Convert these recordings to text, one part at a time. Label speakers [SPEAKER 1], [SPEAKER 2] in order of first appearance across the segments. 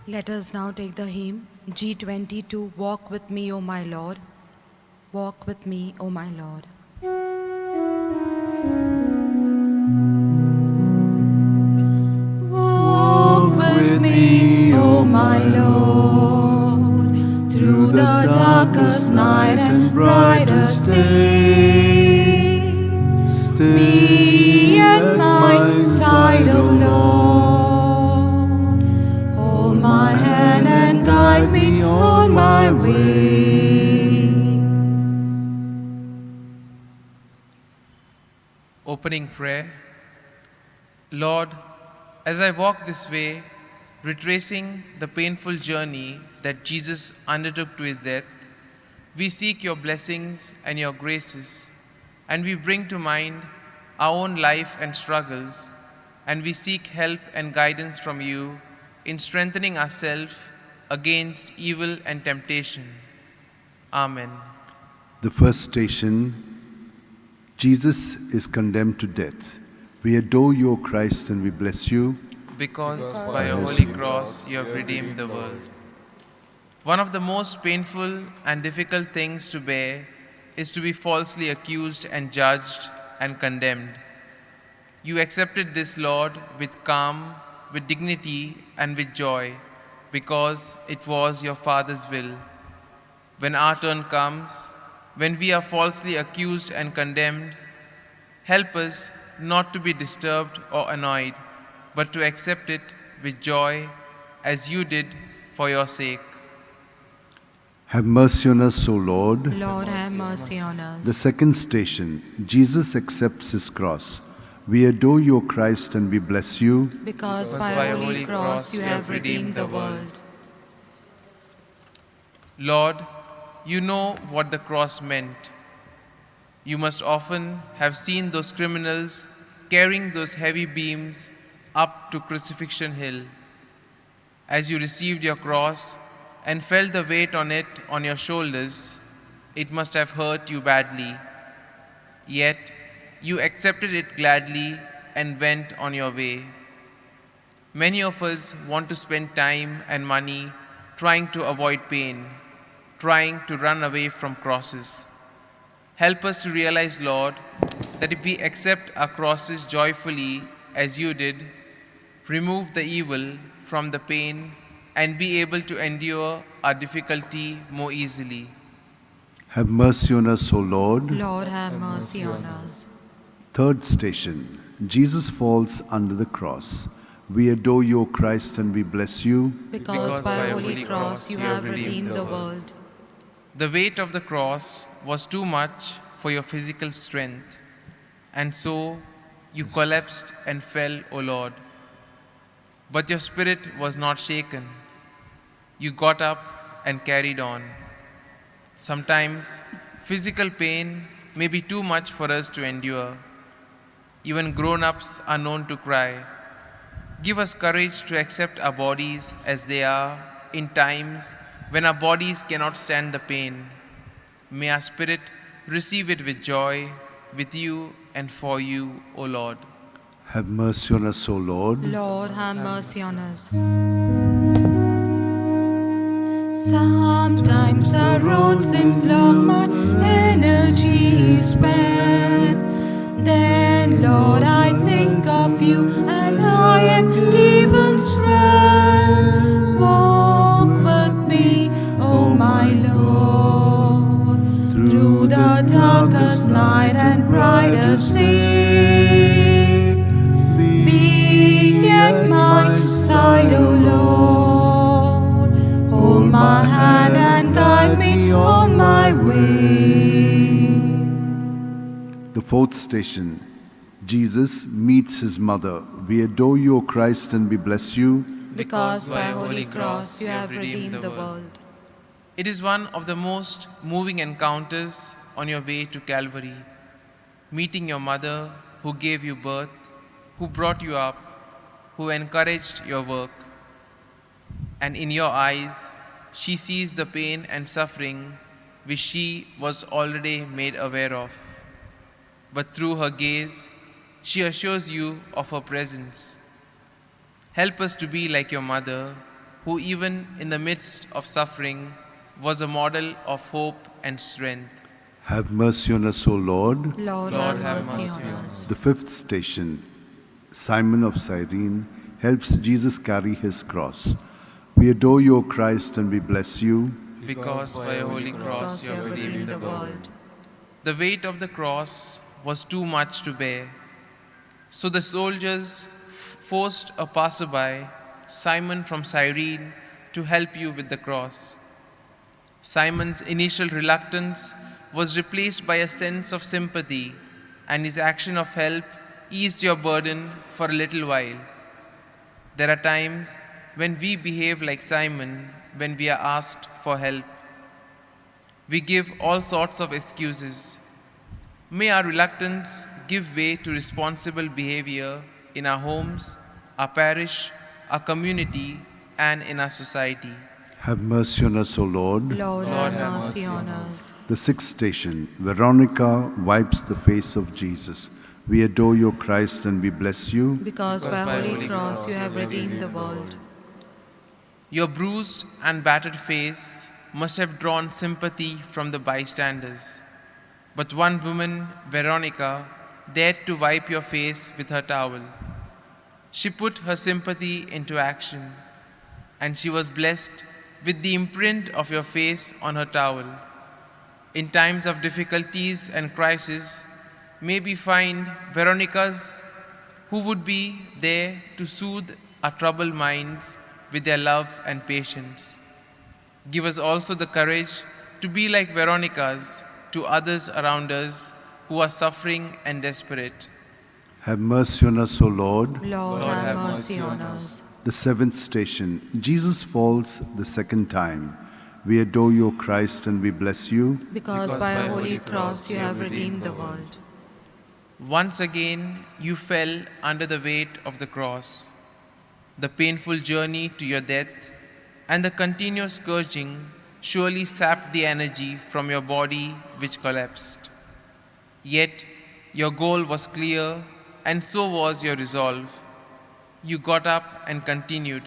[SPEAKER 1] Let us now take the hymn G22, Walk with me, O my Lord. Walk with me, O my Lord. Walk with me, O my Lord, through the darkest night and brightest day. Be at my side, O Lord. Hold my hand and guide me on my way.
[SPEAKER 2] Opening prayer. Lord, as I walk this way, retracing the painful journey that Jesus undertook to his death, we seek your blessings and your graces, and we bring to mind our own life and struggles, and we seek help and guidance from you in strengthening ourselves against evil and temptation. Amen.
[SPEAKER 3] The first station, Jesus is condemned to death. We adore you, O Christ, and we bless you.
[SPEAKER 2] Because by your holy cross you have redeemed the world. One of the most painful and difficult things to bear is to be falsely accused and judged and condemned. You accepted this, Lord, with calm, with dignity, and with joy, because it was your Father's will. When our turn comes, when we are falsely accused and condemned, help us not to be disturbed or annoyed, but to accept it with joy, as you did for your sake.
[SPEAKER 3] Have mercy on us, O Lord.
[SPEAKER 1] Lord, have mercy on us.
[SPEAKER 3] The second station, Jesus accepts his cross. We adore you, O Christ, and we bless you.
[SPEAKER 1] Because by your holy cross you have redeemed the world.
[SPEAKER 2] Lord, you know what the cross meant. You must often have seen those criminals carrying those heavy beams up to Crucifixion Hill. As you received your cross and felt the weight on it on your shoulders, it must have hurt you badly. Yet, you accepted it gladly and went on your way. Many of us want to spend time and money trying to avoid pain, trying to run away from crosses. Help us to realize, Lord, that if we accept our crosses joyfully as you did, remove the evil from the pain, and be able to endure our difficulty more easily.
[SPEAKER 3] Have mercy on us, O Lord.
[SPEAKER 1] Lord, have mercy on us.
[SPEAKER 3] Third station, Jesus falls under the cross. We adore you, O Christ, and we bless you.
[SPEAKER 1] Because by your holy cross you have redeemed the world.
[SPEAKER 2] The weight of the cross was too much for your physical strength, and so you collapsed and fell, O Lord. But your spirit was not shaken. You got up and carried on. Sometimes physical pain may be too much for us to endure. Even grown-ups are known to cry. Give us courage to accept our bodies as they are in times when our bodies cannot stand the pain. May our spirit receive it with joy, with you and for you, O Lord.
[SPEAKER 3] Have mercy on us, O Lord.
[SPEAKER 1] Lord, have mercy on us. Sometimes the road seems long, my energy is spent. Then, Lord, I think of you and I am given strength. Walk with me, O my Lord, through the darkest night and brightest day. Be at my side, O Lord. Hold my hand and guide me on my way.
[SPEAKER 3] The fourth station, Jesus meets his mother. We adore you, O Christ, and we bless you.
[SPEAKER 1] Because by your holy cross you have redeemed the world.
[SPEAKER 2] It is one of the most moving encounters on your way to Calvary. Meeting your mother who gave you birth, who brought you up, who encouraged your work. And in your eyes, she sees the pain and suffering which she was already made aware of. But through her gaze, she assures you of her presence. Help us to be like your mother, who even in the midst of suffering was a model of hope and strength.
[SPEAKER 3] Have mercy on us, O Lord.
[SPEAKER 1] Lord, have mercy on us.
[SPEAKER 3] The fifth station, Simon of Cyrene helps Jesus carry his cross. We adore you, O Christ, and we bless you.
[SPEAKER 2] Because by a holy cross you have redeemed the world. The weight of the cross was too much to bear. So the soldiers forced a passerby, Simon from Cyrene, to help you with the cross. Simon's initial reluctance was replaced by a sense of sympathy, and his action of help eased your burden for a little while. There are times when we behave like Simon when we are asked for help. We give all sorts of excuses. May our reluctance give way to responsible behavior in our homes, our parish, our community, and in our society.
[SPEAKER 3] Have mercy on us, O Lord.
[SPEAKER 1] Lord, have mercy on us.
[SPEAKER 3] The sixth station, Veronica wipes the face of Jesus. We adore you, Christ, and we bless you.
[SPEAKER 1] Because by holy cross you have redeemed the world.
[SPEAKER 2] Your bruised and battered face must have drawn sympathy from the bystanders. But one woman, Veronica, dared to wipe your face with her towel. She put her sympathy into action, and she was blessed with the imprint of your face on her towel. In times of difficulties and crisis, may we find Veronicas who would be there to soothe our troubled minds with their love and patience. Give us also the courage to be like Veronicas to others around us who are suffering and desperate.
[SPEAKER 3] Have mercy on us, O Lord.
[SPEAKER 1] Lord, have mercy on us.
[SPEAKER 3] The seventh station, Jesus falls the second time. We adore you, Christ, and we bless you.
[SPEAKER 1] Because by a holy cross you have redeemed the world.
[SPEAKER 2] Once again, you fell under the weight of the cross. The painful journey to your death and the continuous scourging surely sapped the energy from your body, which collapsed. Yet, your goal was clear, and so was your resolve. You got up and continued.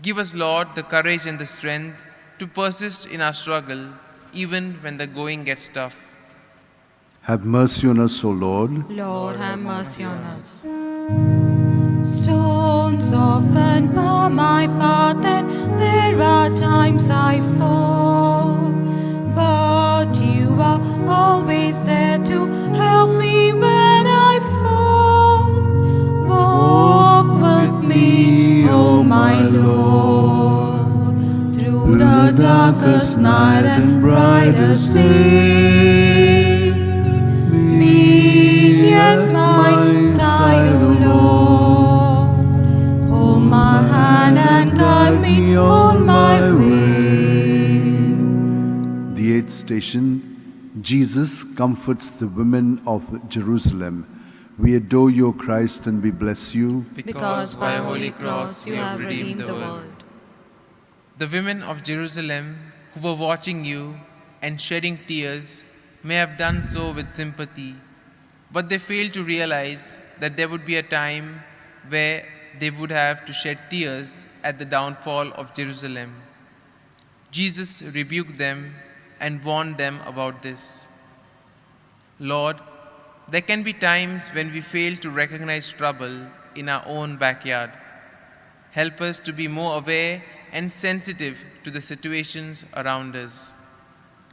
[SPEAKER 2] Give us, Lord, the courage and the strength to persist in our struggle, even when the going gets tough.
[SPEAKER 3] Have mercy on us, O Lord.
[SPEAKER 1] Lord, have mercy on us. Stones often bar my path, and there are times I fall. But you are always there to help me when I fall. Walk with me, O my Lord, through the darkest night and brightest day. Be at my side, O Lord. Hold my hand and guide me on my way.
[SPEAKER 3] The eighth station, Jesus comforts the women of Jerusalem. We adore you, Christ, and we bless you.
[SPEAKER 1] Because by a holy cross you have redeemed the world.
[SPEAKER 2] The women of Jerusalem who were watching you and shedding tears may have done so with sympathy, but they failed to realize that there would be a time where they would have to shed tears at the downfall of Jerusalem. Jesus rebuked them and warned them about this. Lord, there can be times when we fail to recognize trouble in our own backyard. Help us to be more aware and sensitive to the situations around us.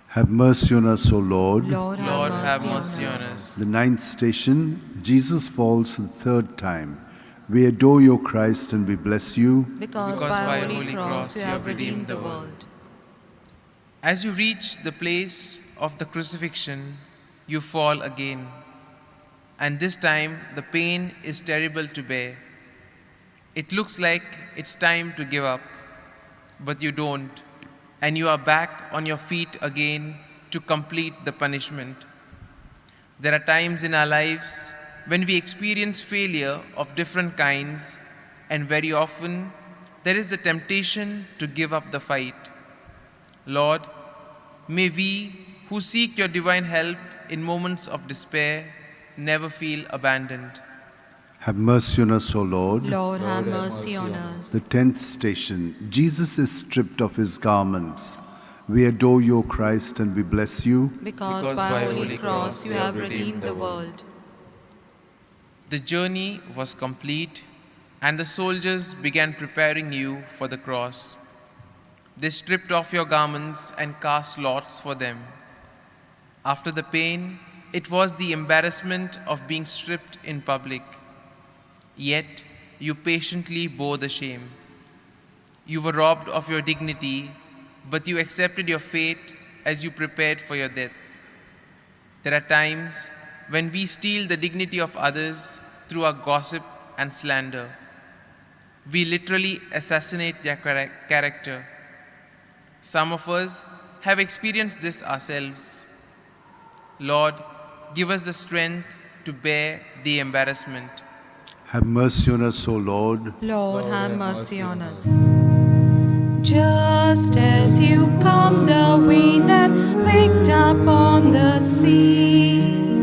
[SPEAKER 3] Have mercy on us, O Lord.
[SPEAKER 1] Lord,
[SPEAKER 2] Have mercy on us.
[SPEAKER 3] The ninth station, Jesus falls the third time. We adore you, Christ, and we bless you.
[SPEAKER 1] Because by a holy cross you have redeemed the world.
[SPEAKER 2] As you reach the place of the crucifixion, you fall again. And this time, the pain is terrible to bear. It looks like it's time to give up, but you don't, and you are back on your feet again to complete the punishment. There are times in our lives when we experience failure of different kinds, and very often there is the temptation to give up the fight. Lord, may we who seek your divine help in moments of despair never feel abandoned.
[SPEAKER 3] Have mercy on us, O Lord.
[SPEAKER 1] Lord, have mercy on us.
[SPEAKER 3] The 10th station. Jesus is stripped of his garments. We adore you, O Christ, and we bless you.
[SPEAKER 1] Because by holy cross you have redeemed the world.
[SPEAKER 2] The journey was complete, and the soldiers began preparing you for the cross. They stripped off your garments and cast lots for them. After the pain, it was the embarrassment of being stripped in public. Yet you patiently bore the shame. You were robbed of your dignity, but you accepted your fate as you prepared for your death. There are times when we steal the dignity of others through our gossip and slander. We literally assassinate their character. Some of us have experienced this ourselves. Lord, give us the strength to bear the embarrassment.
[SPEAKER 3] Have mercy on us, O Lord.
[SPEAKER 1] Lord, have mercy on us. Just as you calmed the wind and picked up on the sea,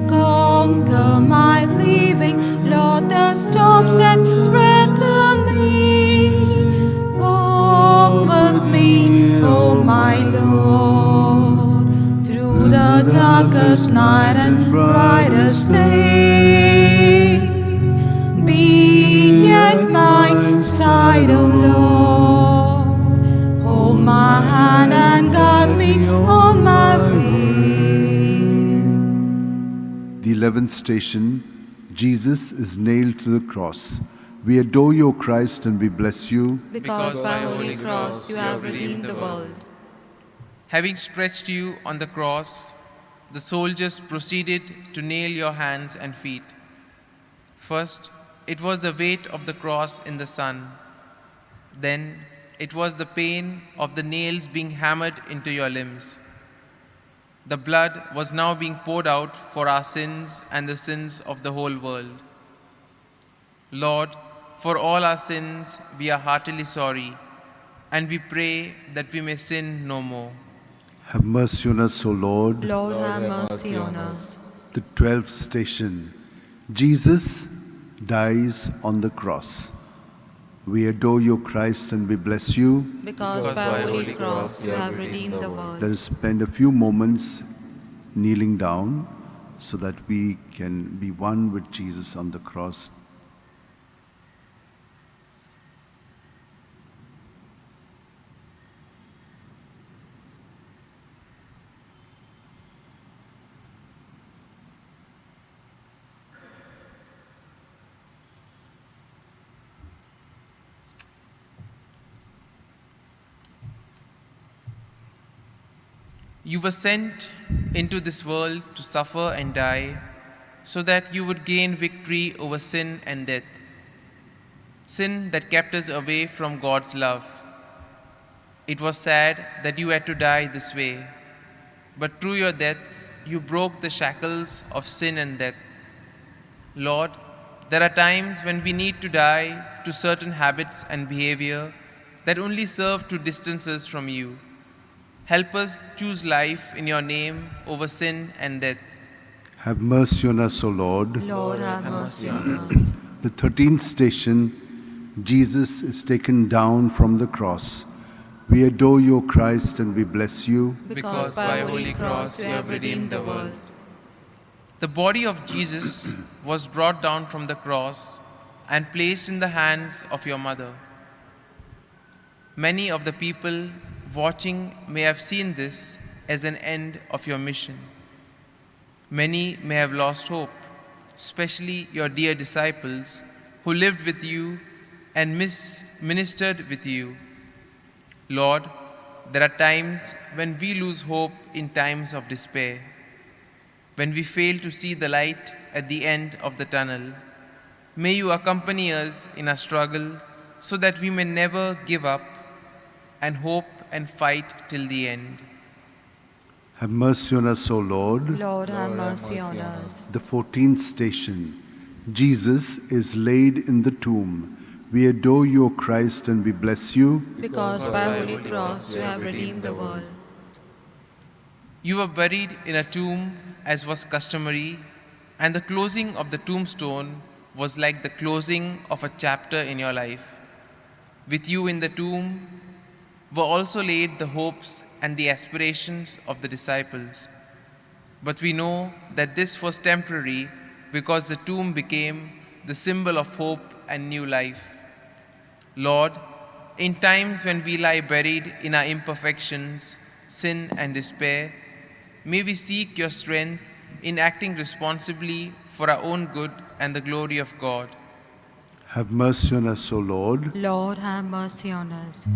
[SPEAKER 1] conquer my living, Lord, the storms that threaten me. Walk with me, oh my Lord, through the darkest night and brightest day. Be at my side, O Lord. Hold my hand and guide me on my way.
[SPEAKER 3] The 11th station. Jesus is nailed to the cross. We adore you, O Christ, and we bless you.
[SPEAKER 1] Because by holy cross you have redeemed the world.
[SPEAKER 2] Having stretched you on the cross, the soldiers proceeded to nail your hands and feet. First, it was the weight of the cross in the sun. Then, it was the pain of the nails being hammered into your limbs. The blood was now being poured out for our sins and the sins of the whole world. Lord, for all our sins, we are heartily sorry, and we pray that we may sin no more.
[SPEAKER 3] Have mercy on us, O Lord.
[SPEAKER 1] Lord, have mercy on us.
[SPEAKER 3] The 12th station. Jesus dies on the cross. We adore you, Christ, and we bless you.
[SPEAKER 1] Because by holy cross you have redeemed the world.
[SPEAKER 3] Let us spend a few moments kneeling down so that we can be one with Jesus on the cross.
[SPEAKER 2] You were sent into this world to suffer and die so that you would gain victory over sin and death. Sin that kept us away from God's love. It was sad that you had to die this way, but through your death, you broke the shackles of sin and death. Lord, there are times when we need to die to certain habits and behavior that only serve to distance us from you. Help us choose life in your name over sin and death.
[SPEAKER 3] Have mercy on us, O Lord.
[SPEAKER 1] Lord, have mercy on us.
[SPEAKER 3] The 13th station. Jesus is taken down from the cross. We adore you, O Christ, and we bless you.
[SPEAKER 1] Because by holy cross you have redeemed the world.
[SPEAKER 2] The body of Jesus was brought down from the cross and placed in the hands of your mother. Many of the people watching may have seen this as an end of your mission. Many may have lost hope, especially your dear disciples who lived with you and ministered with you. Lord, there are times when we lose hope in times of despair, when we fail to see the light at the end of the tunnel. May you accompany us in our struggle so that we may never give up and hope and fight till the end.
[SPEAKER 3] Have mercy on us, O Lord.
[SPEAKER 1] Lord, have mercy on us.
[SPEAKER 3] The 14th station. Jesus is laid in the tomb. We adore you, O Christ, and we bless you.
[SPEAKER 1] Because by holy cross you have redeemed the world.
[SPEAKER 2] You were buried in a tomb as was customary, and the closing of the tombstone was like the closing of a chapter in your life. With you in the tomb were also laid the hopes and the aspirations of the disciples. But we know that this was temporary because the tomb became the symbol of hope and new life. Lord, in times when we lie buried in our imperfections, sin, and despair, may we seek your strength in acting responsibly for our own good and the glory of God.
[SPEAKER 3] Have mercy on us, O Lord.
[SPEAKER 1] Lord, have mercy on us.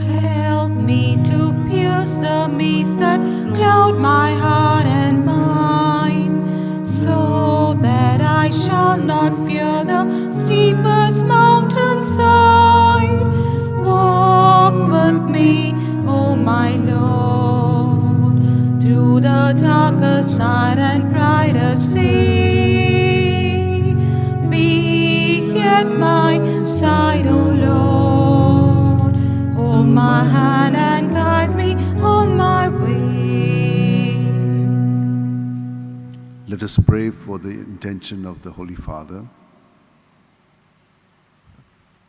[SPEAKER 1] Help me to pierce the mist that cloud my heart and mind, so that I shall not fear the steepest mountainside. Walk with me, O my Lord, through the darkest night and brightest day. Be at my side, O Lord. Hold my hand and guide me on my way.
[SPEAKER 3] Let us pray for the intention of the Holy Father.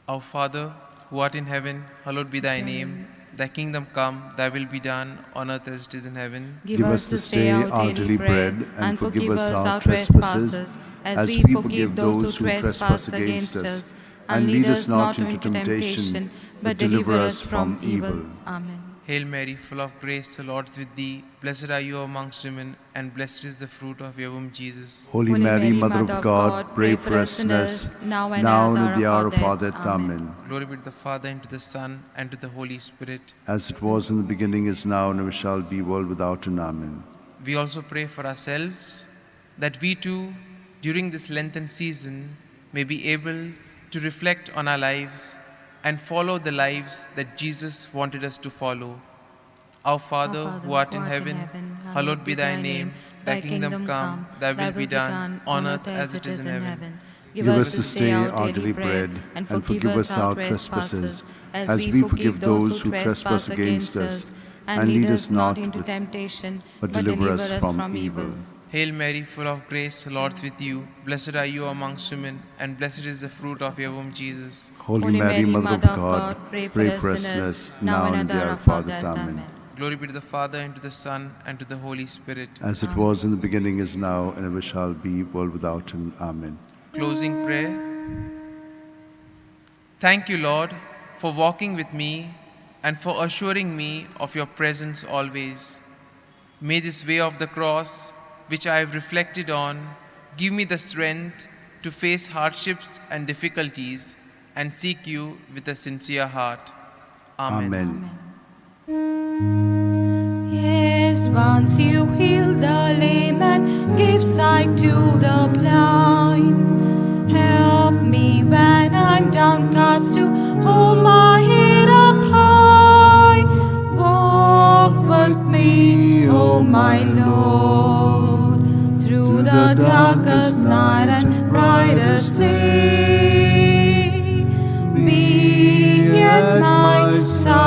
[SPEAKER 2] Our Father, who art in heaven, hallowed be thy name. Thy kingdom come, thy will be done, on earth as it is in heaven.
[SPEAKER 1] Give us this day our daily bread, and forgive us our trespasses, as we forgive those who trespass against us. And lead us not into temptation, but deliver us from evil. Amen.
[SPEAKER 2] Hail Mary, full of grace, the Lord is with thee. Blessed are you amongst women, and blessed is the fruit of your womb, Jesus.
[SPEAKER 3] Holy Mary, Mother of God, pray for us sinners, now and at the hour of our death. Amen.
[SPEAKER 2] Glory be to the Father, and to the Son, and to the Holy Spirit.
[SPEAKER 3] As it was in the beginning, is now, and ever shall be, world without end. Amen.
[SPEAKER 2] We also pray for ourselves, that we too, during this Lenten season, may be able to reflect on our lives and follow the lives that Jesus wanted us to follow. Our Father, who art in heaven, hallowed be thy name. Thy kingdom come, thy will be done, on earth as it is in heaven.
[SPEAKER 1] Give us this day our daily bread, and forgive us our trespasses, as we forgive those who trespass against us. And lead us not into temptation, but deliver us from evil.
[SPEAKER 2] Hail Mary, full of grace, the Lord is with you. Blessed are you amongst women, and blessed is the fruit of your womb, Jesus.
[SPEAKER 3] Holy Mary, Mother of God, pray for us sinners, now and at the hour of our death. Amen.
[SPEAKER 2] Glory be to the Father, and to the Son, and to the Holy Spirit.
[SPEAKER 3] As it was in the beginning, is now, and ever shall be, world without end. Amen.
[SPEAKER 2] Closing prayer. Thank you, Lord, for walking with me and for assuring me of your presence always. May this way of the cross, which I have reflected on, give me the strength to face hardships and difficulties and seek you with a sincere heart. Amen.
[SPEAKER 1] Yes, once you healed the lame and gave sight to the blind. Help me when I'm downcast to hold my head up high. Walk with me, O my Lord, through the darkest night and brightest day. Be at my side,